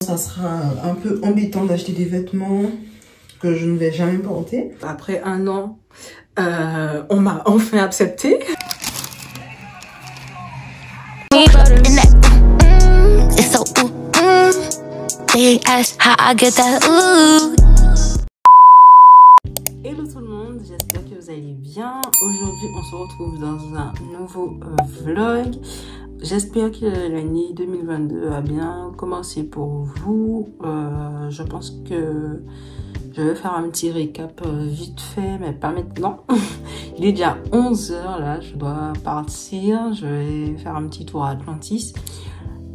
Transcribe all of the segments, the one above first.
Ça sera un peu embêtant d'acheter des vêtements que je ne vais jamais porter. Après 1 an, on m'a enfin accepté. Hello tout le monde, j'espère que vous allez bien. Aujourd'hui, on se retrouve dans un nouveau vlog. J'espère que l'année 2022 a bien commencé pour vous. Je pense que je vais faire un petit récap vite fait, mais pas maintenant. Il est déjà 11 h là, je dois partir. Je vais faire un petit tour à Atlantis.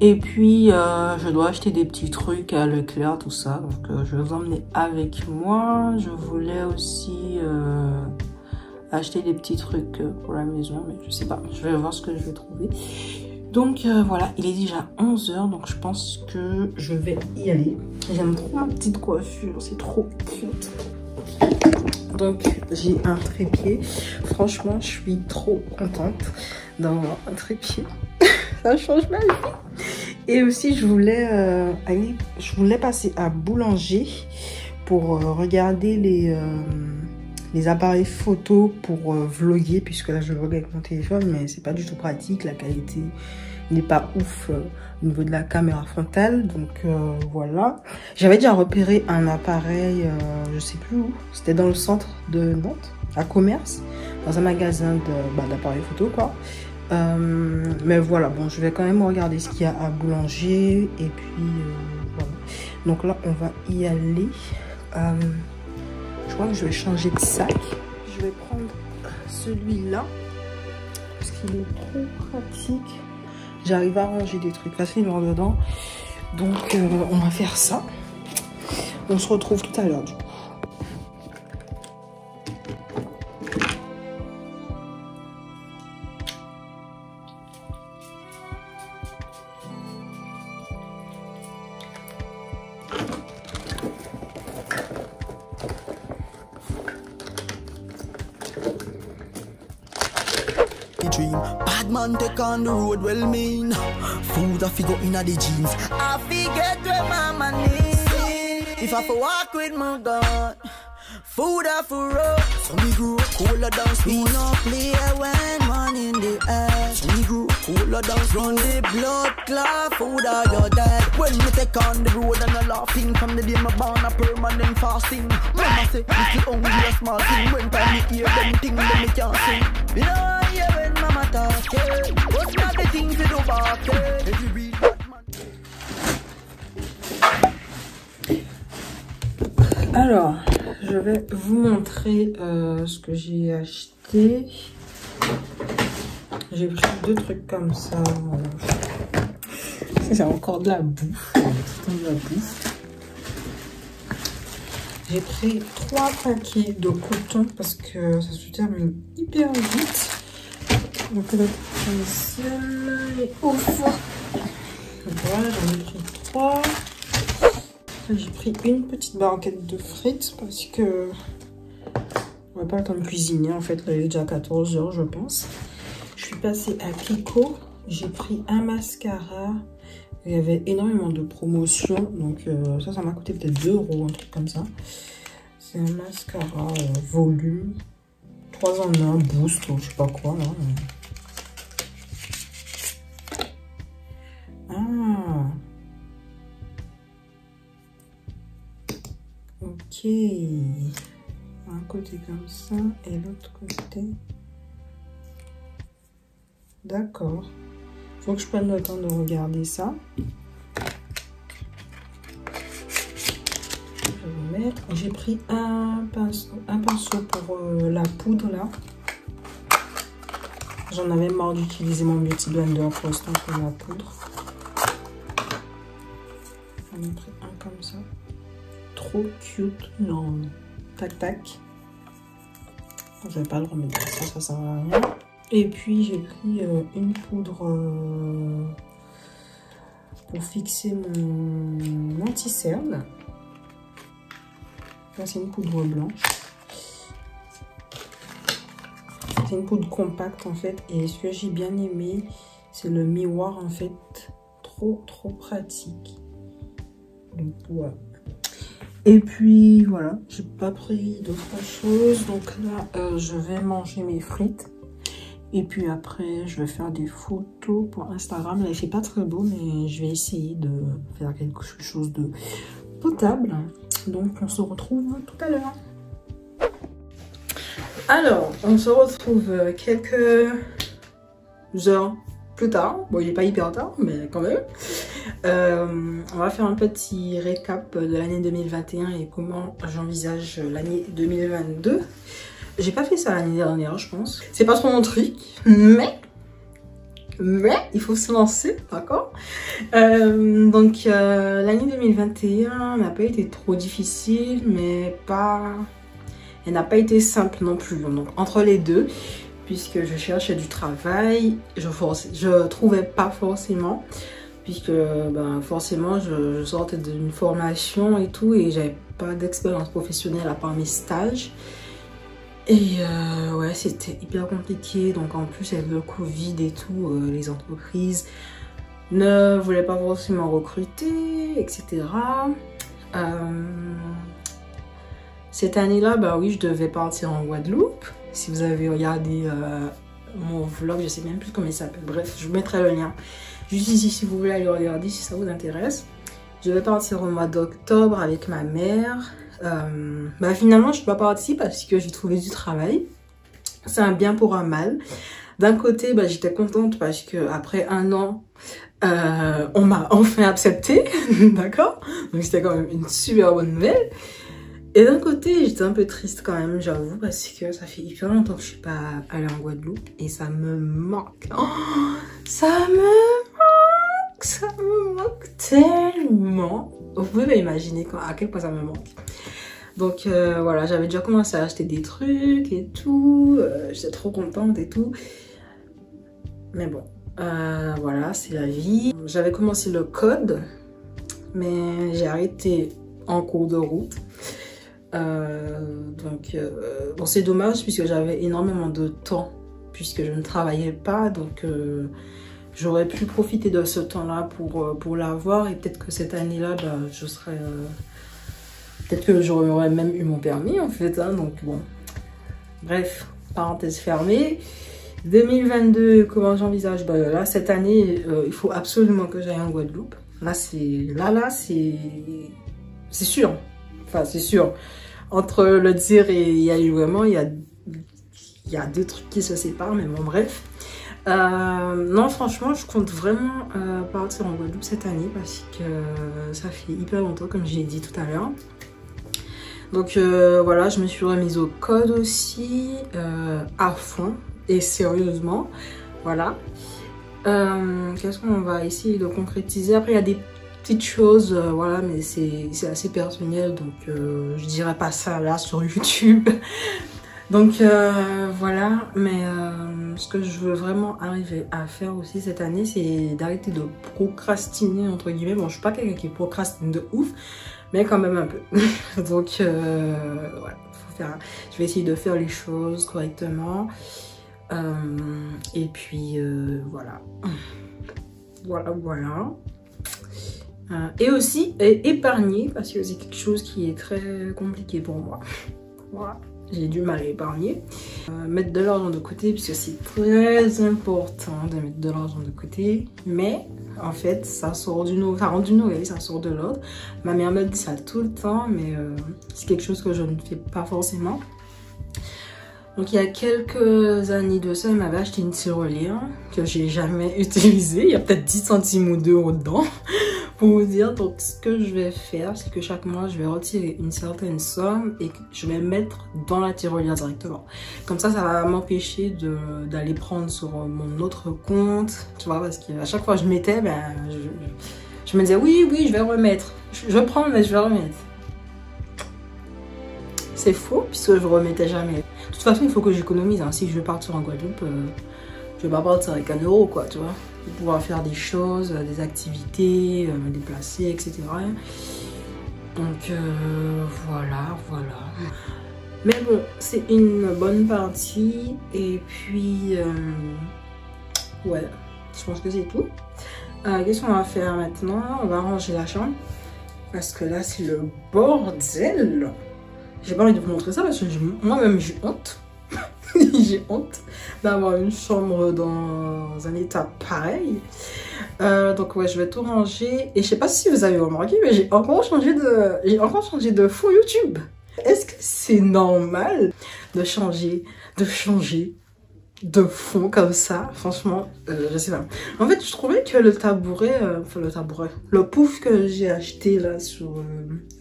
Et puis, je dois acheter des petits trucs à Leclerc, tout ça. Donc, je vais vous emmener avec moi. Je voulais aussi acheter des petits trucs pour la maison, mais je sais pas. Je vais voir ce que je vais trouver. Donc, voilà, il est déjà 11 h, donc je pense que je vais y aller. J'aime trop ma petite coiffure, c'est trop cute. Donc, j'ai un trépied. Franchement, je suis trop contente d'avoir un trépied. Ça change ma vie. Et aussi, je voulais passer à Boulanger pour regarder les appareils photo pour vlogger, puisque là je vlog avec mon téléphone, mais c'est pas du tout pratique, la qualité n'est pas ouf au niveau de la caméra frontale. Donc voilà, j'avais déjà repéré un appareil, je sais plus où, c'était dans le centre de Nantes, à Commerce, dans un magasin d'appareils photo quoi. Mais voilà, bon, je vais quand même regarder ce qu'il y a à Boulanger. Et puis voilà, donc là on va y aller. Je crois que je vais changer de sac. Je vais prendre celui-là parce qu'il est trop pratique. J'arrive à ranger des trucs facilement dedans. Donc on va faire ça. On se retrouve tout à l'heure du coup. Bad man take on the road, well mean. Food I figure in the jeans. I forget where mama needs. If I for walk with my gun, food I for road. So me grew cooler down. We no play when man in the air. So me grew cooler down. Run the blood clot, food are your dead. When me take on the road and I laughing from the day my born a permanent fasting. Mama say little only a small thing. When time me hear them thing, then me can't sing. You know hear when mama talk, what's not the thing to do back, if you read Alors, je vais vous montrer ce que j'ai acheté. J'ai pris 2 trucs comme ça. C'est encore de la bouffe. De la bouffe. J'ai pris 3 paquets de coton parce que ça se termine hyper vite. Donc là, et au fond. Voilà, j'en ai pris 3. J'ai pris une petite barquette de frites parce que on n'a pas le temps de cuisiner. En fait, là, il est déjà 14 h, je pense. Je suis passée à Kiko. J'ai pris un mascara. Il y avait énormément de promotions. Donc, ça m'a coûté peut-être 2 €, un truc comme ça. C'est un mascara volume. 3 en 1, boost, ou je sais pas quoi, là. Ah. Ok. Un côté comme ça et l'autre côté. D'accord. Faut que je prenne le temps de regarder ça. Je vais mettre. J'ai pris un pinceau pour la poudre là. J'en avais marre d'utiliser mon beauty blender pour l'instant pour la poudre. J'en ai pris un comme ça. Trop cute. Non. Tac tac. Je vais pas le remettre. Ça sert à rien. Et puis j'ai pris une poudre pour fixer mon anti-cerne. Là c'est une poudre blanche. C'est une poudre compacte en fait. Et ce que j'ai bien aimé, c'est le miroir en fait. Trop pratique. ouais. Et puis voilà, j'ai pas pris d'autres choses. Donc là, je vais manger mes frites. Et puis après, je vais faire des photos pour Instagram. Là, il fait pas très beau, mais je vais essayer de faire quelque chose de potable. Donc on se retrouve tout à l'heure. Alors, on se retrouve quelques heures plus tard. Bon, il n'est pas hyper tard, mais quand même. On va faire un petit récap de l'année 2021 et comment j'envisage l'année 2022. J'ai pas fait ça l'année dernière, je pense. C'est pas trop mon truc, mais il faut se lancer, d'accord? Donc, l'année 2021 n'a pas été trop difficile, mais elle n'a pas été simple non plus. Donc, entre les deux, puisque je cherchais du travail, je trouvais pas forcément, puisque ben, forcément je sortais d'une formation et tout, et j'avais pas d'expérience professionnelle à part mes stages. Et ouais, c'était hyper compliqué. Donc en plus avec le Covid et tout, les entreprises ne voulaient pas forcément recruter, etc. Cette année-là, bah oui, je devais partir en Guadeloupe. Si vous avez regardé mon vlog, je sais même plus comment il s'appelle. Bref, je vous mettrai le lien juste ici si vous voulez aller regarder, si ça vous intéresse. Je vais partir au mois d'octobre avec ma mère. Bah finalement, je ne suis pas partie parce que j'ai trouvé du travail. C'est un bien pour un mal. D'un côté, bah, j'étais contente parce que après 1 an, on m'a enfin accepté, d'accord? Donc c'était quand même une super bonne nouvelle. Et d'un côté, j'étais un peu triste quand même, j'avoue, parce que ça fait hyper longtemps que je suis pas allée en Guadeloupe et ça me manque. Oh, ça me manque tellement. Vous pouvez pas imaginer à quel point ça me manque. Donc voilà, j'avais déjà commencé à acheter des trucs et tout. J'étais trop contente et tout. Mais bon, voilà, c'est la vie. J'avais commencé le code, mais j'ai arrêté en cours de route. Bon, c'est dommage puisque j'avais énormément de temps, puisque je ne travaillais pas. Donc j'aurais pu profiter de ce temps-là pour l'avoir. Et peut-être que cette année-là, bah, je serais... peut-être que j'aurais même eu mon permis en fait, hein, donc bon. Bref, parenthèse fermée. 2022, comment j'envisage? Bah là, cette année, il faut absolument que j'aille en Guadeloupe. Là, c'est sûr. Enfin, c'est sûr. Entre le dire et y aller vraiment, il y a 2 trucs qui se séparent, mais bon, bref. Non, franchement, je compte vraiment partir en Guadeloupe cette année parce que ça fait hyper longtemps, comme je l'ai dit tout à l'heure. Donc voilà, je me suis remise au code aussi, à fond et sérieusement. Voilà. Qu'est-ce qu'on va essayer de concrétiser? Après, il y a des petites choses, voilà, mais c'est assez personnel, donc je dirais pas ça là sur YouTube. Donc voilà, mais ce que je veux vraiment arriver à faire aussi cette année, c'est d'arrêter de procrastiner, entre guillemets. Bon, je suis pas quelqu'un qui procrastine de ouf, mais quand même un peu. Donc voilà, je vais essayer de faire les choses correctement. Et puis voilà. Voilà. Et aussi épargner, parce que c'est quelque chose qui est très compliqué pour moi. Voilà, j'ai du mal à épargner. Mettre de l'argent de côté, puisque c'est très important de mettre de l'argent de côté. Mais en fait, ça sort d'une autre, ça rentre d'une oreille, ça sort de l'autre. Ma mère me dit ça tout le temps, mais c'est quelque chose que je ne fais pas forcément. Donc il y a quelques années de ça, elle m'avait acheté une tirelire que j'ai jamais utilisée. Il y a peut-être 10 centimes ou d'euros dedans, pour vous dire. Donc ce que je vais faire, c'est que chaque mois, je vais retirer une certaine somme et que je vais mettre dans la tirelire directement. Comme ça va m'empêcher d'aller prendre sur mon autre compte. Tu vois, parce qu'à chaque fois que je mettais, ben, je me disais oui, je vais remettre. Je vais prendre, mais je vais remettre. C'est faux, puisque je remettais jamais. De toute façon, il faut que j'économise. Hein. Si je veux partir en Guadeloupe, je vais pas partir avec 1 euro, quoi, tu vois. Pour pouvoir faire des choses, des activités, me déplacer, etc. Donc, voilà. Mais bon, c'est une bonne partie. Et puis, ouais, je pense que c'est tout. Qu'est-ce qu'on va faire maintenant? On va ranger la chambre. parce que là c'est le bordel. J'ai pas envie de vous montrer ça parce que moi-même j'ai honte. J'ai honte d'avoir une chambre dans un état pareil. Donc ouais, je vais tout ranger. Et je sais pas si vous avez remarqué, mais j'ai encore changé de fond YouTube. Est-ce que c'est normal de changer de fond comme ça? Franchement, je sais pas. En fait, je trouvais que le tabouret, le pouf que j'ai acheté là sur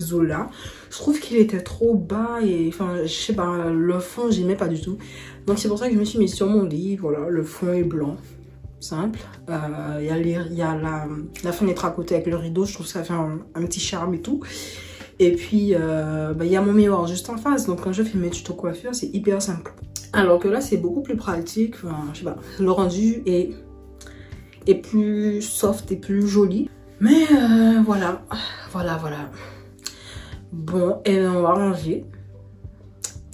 Zola, je trouve qu'il était trop bas et enfin, je sais pas, le fond, j'aimais pas du tout. Donc c'est pour ça que je me suis mis sur mon lit. Voilà, le fond est blanc, simple. Il y a la fenêtre à côté avec le rideau, je trouve que ça fait un petit charme et tout. Et puis, il y a mon miroir juste en face. Donc, quand je fais mes tutos coiffure, c'est hyper simple. Alors que là, c'est beaucoup plus pratique. Enfin, je sais pas. Le rendu est plus soft et plus joli. Mais voilà. Voilà. Bon, et on va ranger.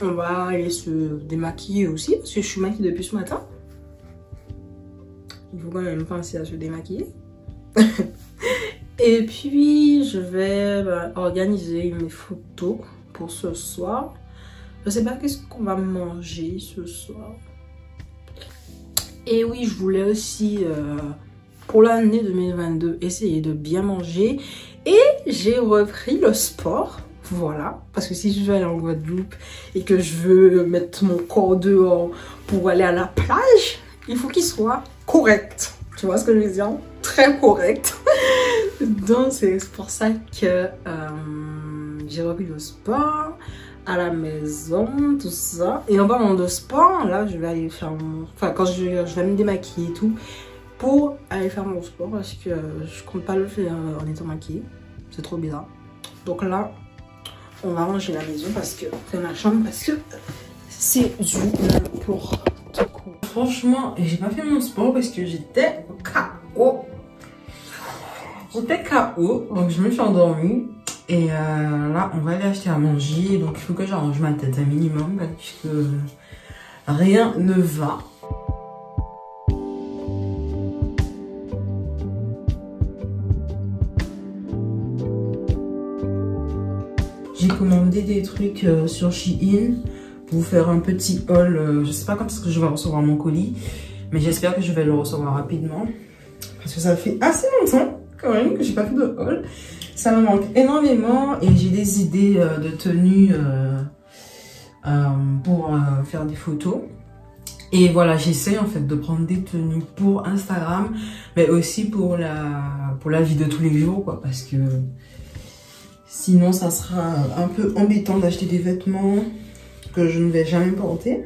On va aller se démaquiller aussi. Parce que je suis maquillée depuis ce matin. Il faut quand même penser à se démaquiller. Et puis, je vais organiser mes photos pour ce soir. Je sais pas qu'est-ce qu'on va manger ce soir. Et oui, je voulais aussi, pour l'année 2022, essayer de bien manger. Et j'ai repris le sport. Voilà. Parce que si je vais aller en Guadeloupe et que je veux mettre mon corps dehors pour aller à la plage, il faut qu'il soit correct. Tu vois ce que je veux dire? Très correct. Donc c'est pour ça que j'ai repris le sport à la maison, tout ça. Et en parlant de sport, là je vais aller faire mon... Enfin quand je vais me démaquiller et tout pour aller faire mon sport parce que je compte pas le faire en étant maquillée. C'est trop bizarre. Donc là, on va ranger la maison parce que... Enfin ma chambre parce que c'est du n'importe quoi. Franchement, j'ai pas fait mon sport parce que j'étais KO. J'étais KO, donc je me suis endormie. Et là, on va aller acheter à manger. Donc il faut que j'arrange ma tête un minimum parce que rien ne va. J'ai commandé des trucs sur Shein pour vous faire un petit haul. Je sais pas quand est-ce que je vais recevoir mon colis, mais j'espère que je vais le recevoir rapidement. Parce que ça fait assez longtemps quand même que j'ai pas fait de haul. Ça me manque énormément et j'ai des idées de tenues pour faire des photos. Et voilà, j'essaie en fait de prendre des tenues pour Instagram, mais aussi pour la vie de tous les jours, quoi, parce que sinon ça sera un peu embêtant d'acheter des vêtements que je ne vais jamais porter.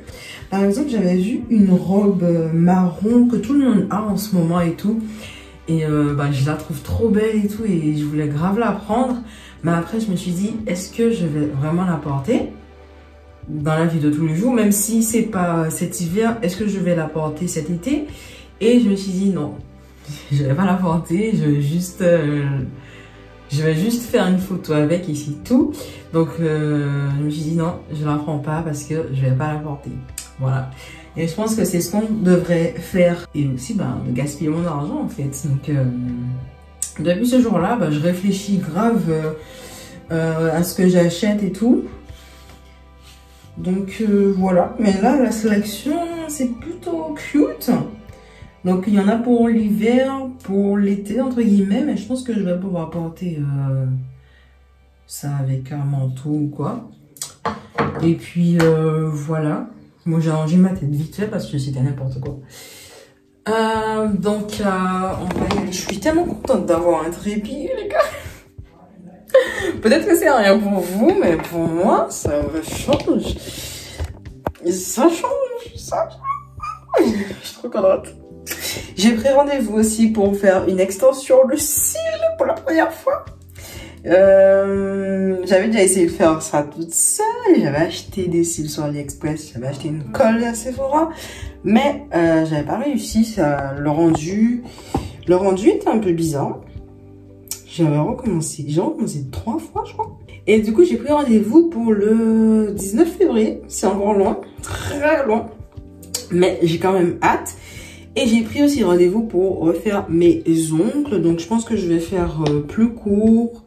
Par exemple, j'avais vu une robe marron que tout le monde a en ce moment et tout. Et je la trouve trop belle et tout et je voulais grave la prendre. Mais après, je me suis dit, est-ce que je vais vraiment la porter dans la vie de tous les jours? Même si c'est pas cet hiver, est-ce que je vais la porter cet été? Et je me suis dit, non, je vais pas la porter. Je vais juste faire une photo avec et c'est tout. Donc, je me suis dit, non, je la prends pas parce que je vais pas la porter. Voilà. Et je pense que c'est ce qu'on devrait faire. Et aussi, de gaspiller mon argent, en fait. Donc, depuis ce jour-là, je réfléchis grave à ce que j'achète et tout. Donc, voilà. Mais là, la sélection, c'est plutôt cute. Donc, il y en a pour l'hiver, pour l'été, entre guillemets. Mais je pense que je vais pouvoir porter ça avec un manteau ou quoi. Et puis, voilà. Moi, j'ai rangé ma tête vite fait parce que c'était n'importe quoi. Donc, on va y aller. Je suis tellement contente d'avoir un trépied, les gars. Peut-être que c'est rien pour vous, mais pour moi, ça change. Ça change. Je suis trop contente. J'ai pris rendez-vous aussi pour faire une extension de cils pour la première fois. J'avais déjà essayé de faire ça toute seule. J'avais acheté des cils sur AliExpress. J'avais acheté une colle à Sephora. Mais j'avais pas réussi. Le rendu était un peu bizarre. J'ai recommencé 3 fois, je crois. Et du coup, j'ai pris rendez-vous pour le 19 février. C'est encore loin. Très loin. Mais j'ai quand même hâte. Et j'ai pris aussi rendez-vous pour refaire mes ongles. Donc, je pense que je vais faire plus court.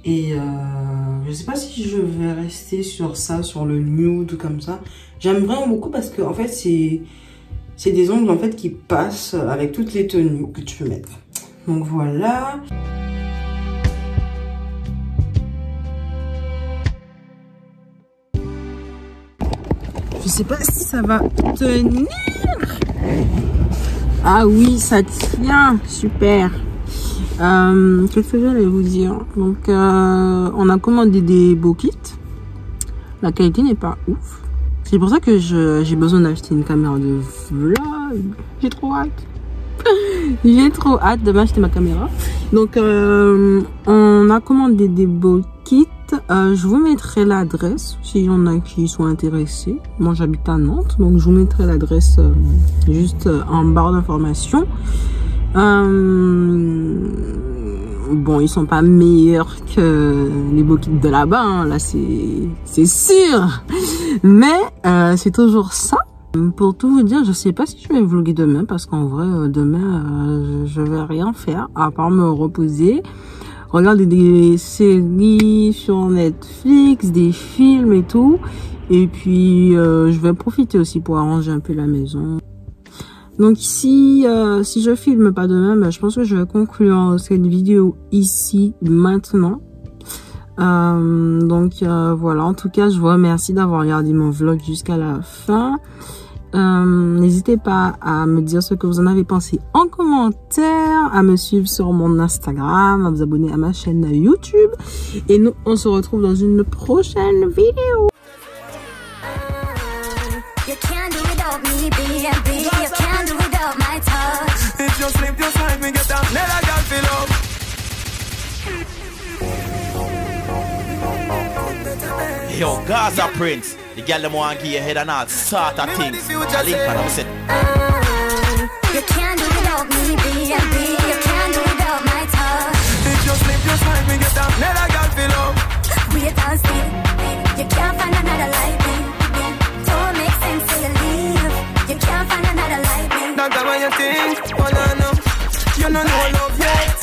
Et je sais pas si je vais rester sur ça, sur le nude comme ça. J'aime vraiment beaucoup parce que en fait c'est des ongles en fait qui passent avec toutes les tenues que tu peux mettre. Donc voilà. Je sais pas si ça va tenir. Ah oui, ça tient, super. Qu'est-ce que j'allais vous dire? Donc on a commandé des beaux kits. La qualité n'est pas ouf. C'est pour ça que j'ai besoin d'acheter une caméra de vlog. J'ai trop hâte. J'ai trop hâte de m'acheter ma caméra. Donc on a commandé des beaux kits. Je vous mettrai l'adresse s'il y en a qui sont intéressés. Moi j'habite à Nantes, donc je vous mettrai l'adresse juste en barre d'information. Bon, ils sont pas meilleurs que les beaux kits de là-bas, hein. Là c'est sûr, mais c'est toujours ça. Pour tout vous dire, je sais pas si je vais vlogger demain parce qu'en vrai demain je vais rien faire à part me reposer, regarder des séries sur Netflix, des films et tout, et puis je vais profiter aussi pour arranger un peu la maison. Donc si je filme pas demain, ben, je pense que je vais conclure cette vidéo ici maintenant. Donc voilà, en tout cas je vous remercie d'avoir regardé mon vlog jusqu'à la fin. N'hésitez pas à me dire ce que vous en avez pensé en commentaire, à me suivre sur mon Instagram, à vous abonner à ma chaîne YouTube, et nous on se retrouve dans une prochaine vidéo. You can't do without me, baby. You can't do without my touch. If you sleep, just like me, get down. Let a girl feel up. Yo, Gaza Prince. The girl them want to give you head and all sort of things. I link and I said, you can't do without me, baby. You can't do without my touch. If you sleep, just like me, get down. Let a girl feel up. Wait and see. You can't find another like me. Don't make sense till you leave. You can't find another like me. Don't tell me you think, oh no, no. You don't know love yet.